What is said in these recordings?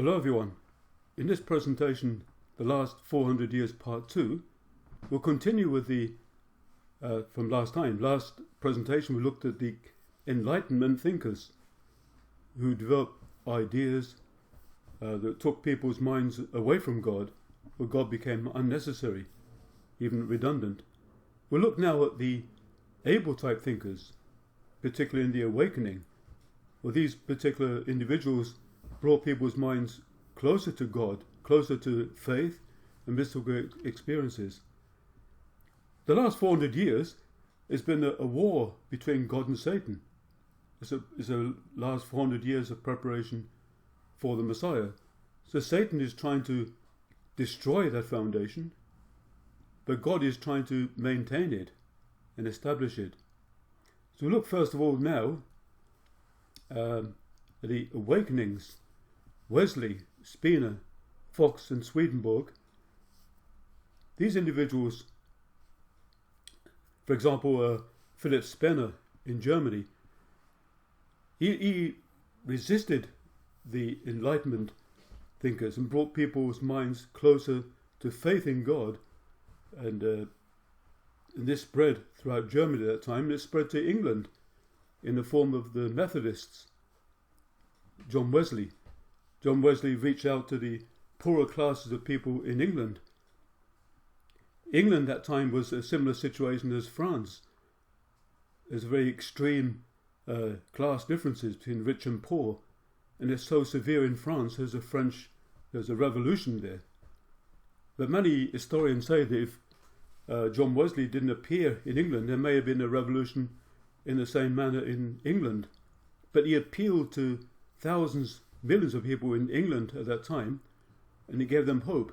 Hello everyone. In this presentation, the last 400 years part 2, we'll continue with the, from last time. Last presentation we looked at the Enlightenment thinkers who developed ideas that took people's minds away from God, where God became unnecessary, even redundant. We'll look now at the able type thinkers, particularly in the awakening, where these particular individuals brought people's minds closer to God, closer to faith and mystical experiences. The last 400 years has been a war between God and Satan. It's a last 400 years of preparation for the Messiah. So Satan is trying to destroy that foundation, but God is trying to maintain it and establish it. So we look first of all now at the awakenings. Wesley, Spener, Fox and Swedenborg. These individuals, for example, Philip Spener in Germany, he resisted the Enlightenment thinkers and brought people's minds closer to faith in God, and this spread throughout Germany at that time. It spread to England in the form of the Methodists. John Wesley reached out to the poorer classes of people in England. England at that time was a similar situation as France. There's very extreme class differences between rich and poor, and it's so severe in France. There's a revolution there. But many historians say that if John Wesley didn't appear in England, there may have been a revolution in the same manner in England. But he appealed to thousands, millions of people in England at that time, and he gave them hope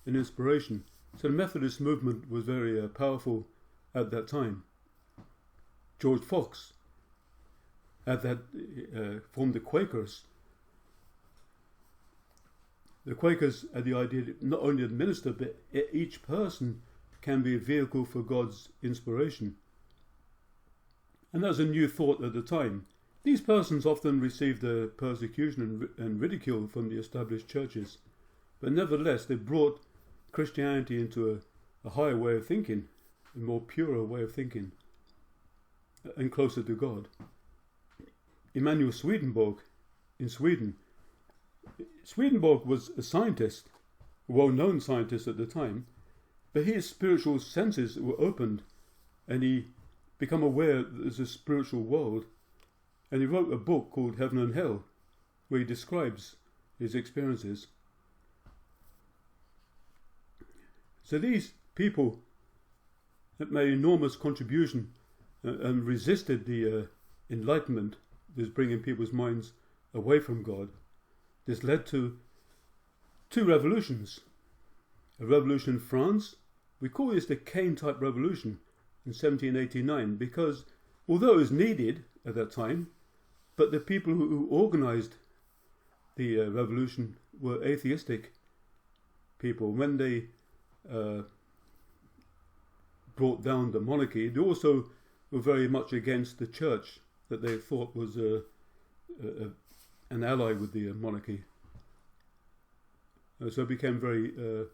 and inspiration. So the Methodist movement was very powerful at that time. George Fox formed the Quakers. The Quakers had the idea that not only the minister, but each person can be a vehicle for God's inspiration. And that was a new thought at the time. These persons often received persecution and ridicule from the established churches, but nevertheless they brought Christianity into a higher way of thinking, a more purer way of thinking, and closer to God. Emanuel Swedenborg in Sweden. Swedenborg was a scientist, a well-known scientist at the time, but his spiritual senses were opened, and he became aware that there's a spiritual world. And he wrote a book called Heaven and Hell, where he describes his experiences. So these people that made enormous contribution and resisted the Enlightenment that was bringing people's minds away from God. This led to two revolutions. A revolution in France. We call this the Cain-type revolution in 1789 because although it was needed at that time, but the people who organized the revolution were atheistic people. When they brought down the monarchy, they also were very much against the church that they thought was an ally with the monarchy. So it became the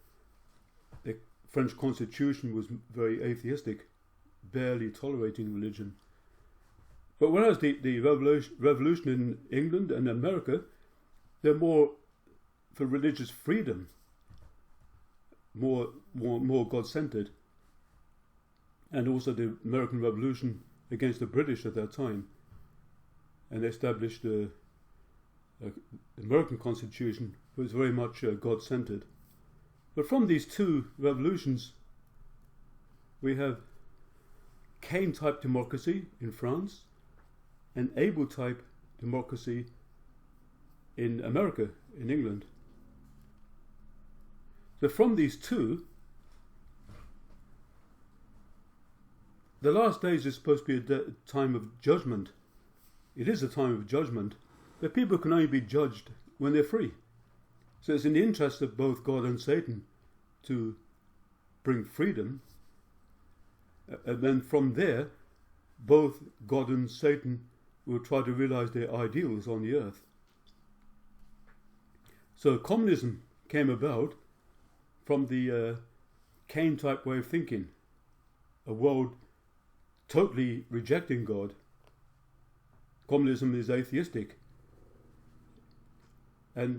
French constitution was very atheistic, barely tolerating religion. But whereas the revolution in England and America, they're more for religious freedom, more God-centered, and also the American Revolution against the British at that time, and established the American Constitution was very much God-centered. But from these two revolutions, we have Cain-type democracy in France, and Abel-type democracy in America, in England. So from these two, the last days is supposed to be a time of judgment. It is a time of judgment, but people can only be judged when they're free. So it's in the interest of both God and Satan to bring freedom, and then from there, both God and Satan will try to realize their ideals on the earth. So communism came about from the Cain type way of thinking, a world totally rejecting God. Communism is atheistic, but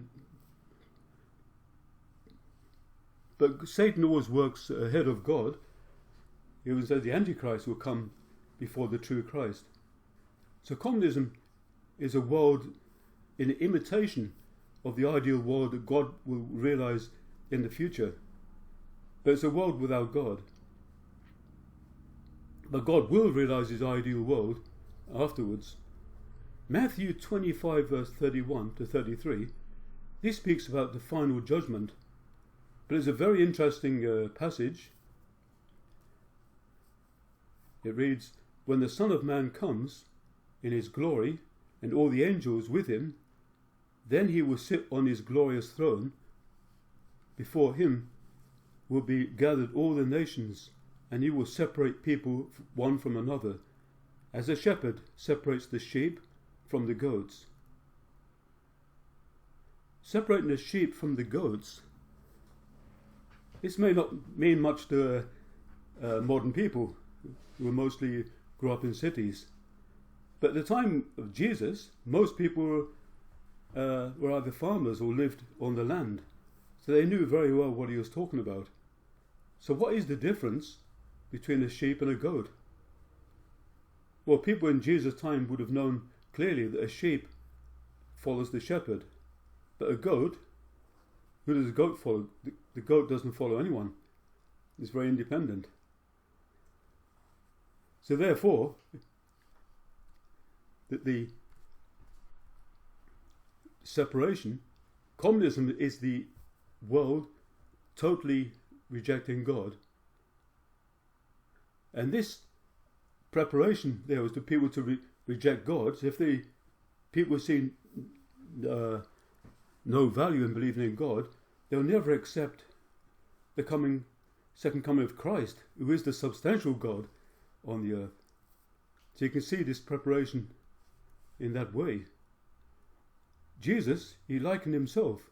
Satan always works ahead of God. He even says the Antichrist will come before the true Christ. So communism is a world in imitation of the ideal world that God will realize in the future. But it's a world without God. But God will realize his ideal world afterwards. Matthew 25 verse 31 to 33, this speaks about the final judgment. But it's a very interesting passage. It reads, "When the Son of Man comes in his glory, and all the angels with him, then he will sit on his glorious throne. Before him will be gathered all the nations, and he will separate people one from another, as a shepherd separates the sheep from the goats." Separating the sheep from the goats, this may not mean much to modern people who mostly grew up in cities. But at the time of Jesus, most people were either farmers or lived on the land. So they knew very well what he was talking about. So what is the difference between a sheep and a goat? Well, people in Jesus' time would have known clearly that a sheep follows the shepherd. But a goat, who does a goat follow? The goat doesn't follow anyone. It's very independent. So therefore, the separation, communism is the world totally rejecting God. And this preparation there was to people to reject God. So if people see no value in believing in God, they'll never accept the second coming of Christ, who is the substantial God on the earth. So you can see this preparation in that way. Jesus, he likened himself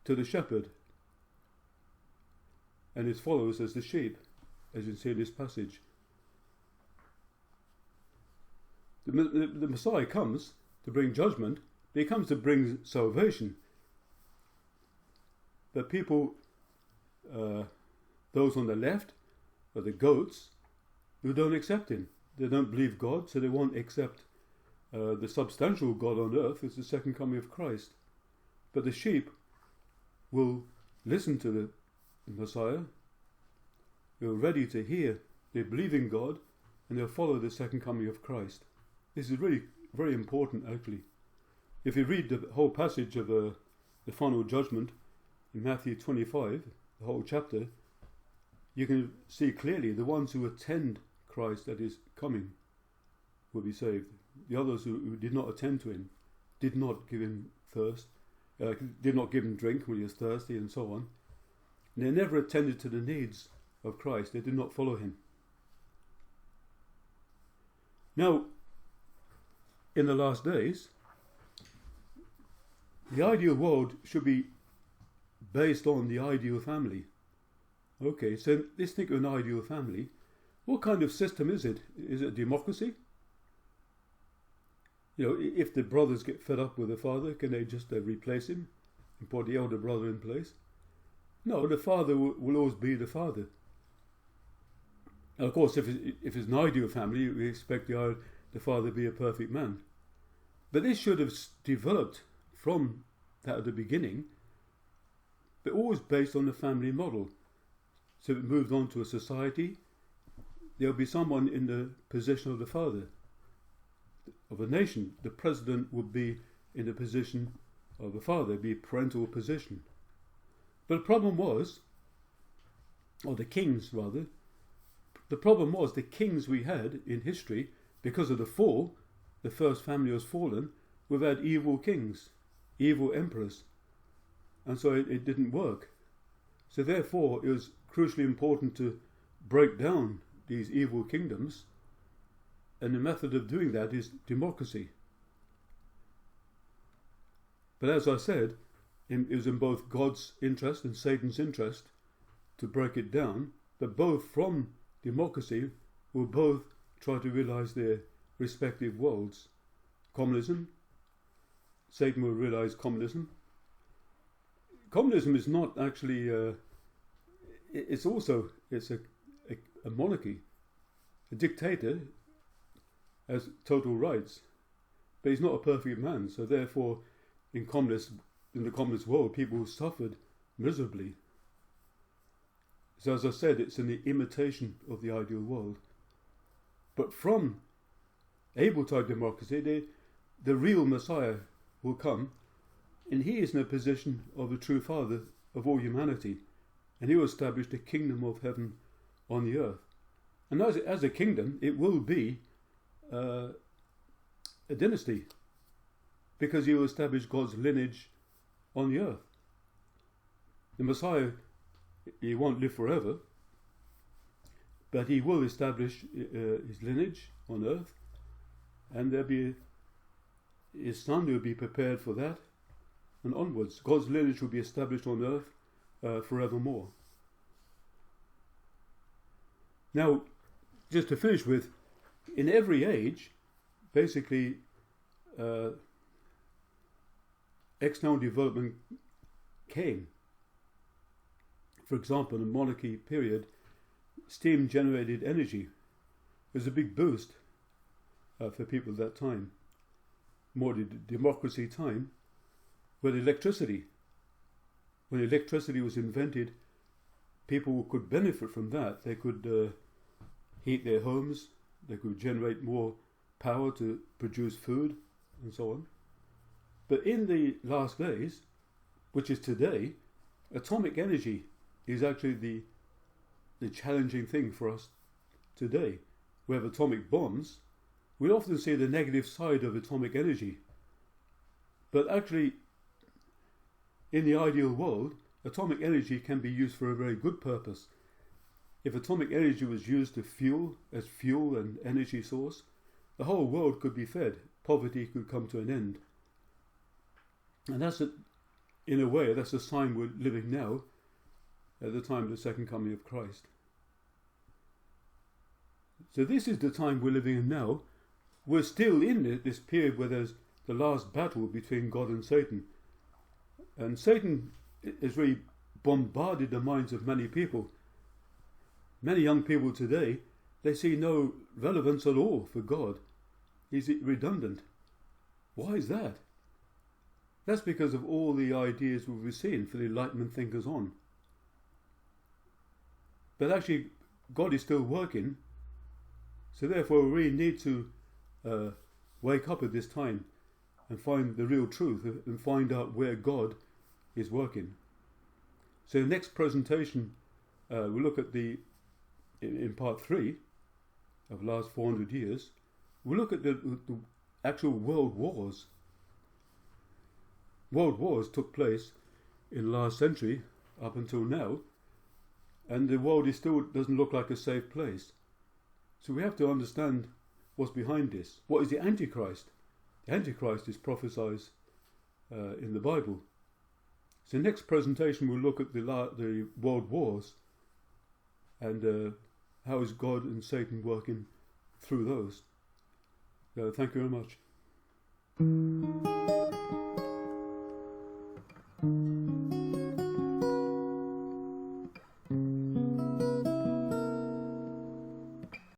to the shepherd and his followers as the sheep, as you see in this passage. The Messiah comes to bring judgment, but he comes to bring salvation. But people, those on the left, are the goats, who don't accept him. They don't believe God, so they won't accept the substantial God on earth is the second coming of Christ. But the sheep will listen to the Messiah. They're ready to hear. They believe in God, and they'll follow the second coming of Christ. This is really very important, actually. If you read the whole passage of the final judgment in Matthew 25, the whole chapter, you can see clearly the ones who attend Christ at his coming will be saved. The others who did not attend to him, did not give him thirst, did not give him drink when he was thirsty, and so on. And they never attended to the needs of Christ. They did not follow him. Now, in the last days, the ideal world should be based on the ideal family. Okay, so let's think of an ideal family. What kind of system is it? Is it a democracy? You know, if the brothers get fed up with the father, can they just replace him and put the elder brother in place? No, the father will always be the father. And of course, if it's an ideal family, we expect the father to be a perfect man. But this should have developed from that at the beginning, but always based on the family model. So if it moved on to a society, there'll be someone in the position of the father. Of a nation, the president would be in the position of the father, be a parental position. But the problem was, or the kings rather, the problem was the kings we had in history, because of the fall, the first family was fallen, we've had evil kings, evil emperors. And so it didn't work. So therefore, it was crucially important to break down these evil kingdoms. And the method of doing that is democracy. But as I said, it was in both God's interest and Satan's interest to break it down, but both from democracy will both try to realize their respective worlds. Communism, Satan will realize communism. Communism is not actually, it's a monarchy. A dictator has total rights, but he's not a perfect man, so therefore in the communist world people suffered miserably. So as I said, it's an imitation of the ideal world. But from Abel-type democracy, the real Messiah will come, and he is in a position of a true father of all humanity, and he will establish the kingdom of heaven on the earth. And as a kingdom, it will be a dynasty, because he will establish God's lineage on the earth. The Messiah, he won't live forever, but he will establish his lineage on earth, and his son will be prepared for that, and onwards. God's lineage will be established on earth forevermore. Now, just to finish with, in every age, basically, external development came. For example, in the monarchy period, steam-generated energy was a big boost for people at that time. More the democracy time, with electricity. When electricity was invented, people could benefit from that. They could heat their homes, they could generate more power to produce food, and so on. But in the last days, which is today, atomic energy is actually the challenging thing for us today. We have atomic bombs. We often see the negative side of atomic energy. But actually, in the ideal world, atomic energy can be used for a very good purpose. If atomic energy was used as fuel and energy source, the whole world could be fed. Poverty could come to an end. And in a way, that's a sign we're living now at the time of the second coming of Christ. So this is the time we're living in now. We're still in this period where there's the last battle between God and Satan. And Satan has really bombarded the minds of many people. Many young people today, they see no relevance at all for God. He's redundant. Why is that? That's because of all the ideas we've seen for the Enlightenment thinkers on. But actually, God is still working. So therefore, we really need to wake up at this time and find the real truth and find out where God is working. So the next presentation, we'll look at in part 3 of the last 400 years, we'll look at the actual world wars. World wars took place in the last century up until now, and the world still doesn't look like a safe place. So we have to understand what's behind this. What is the Antichrist? The Antichrist is prophesied in the Bible. So next presentation we'll look at the world wars and how is God and Satan working through those. Thank you very much.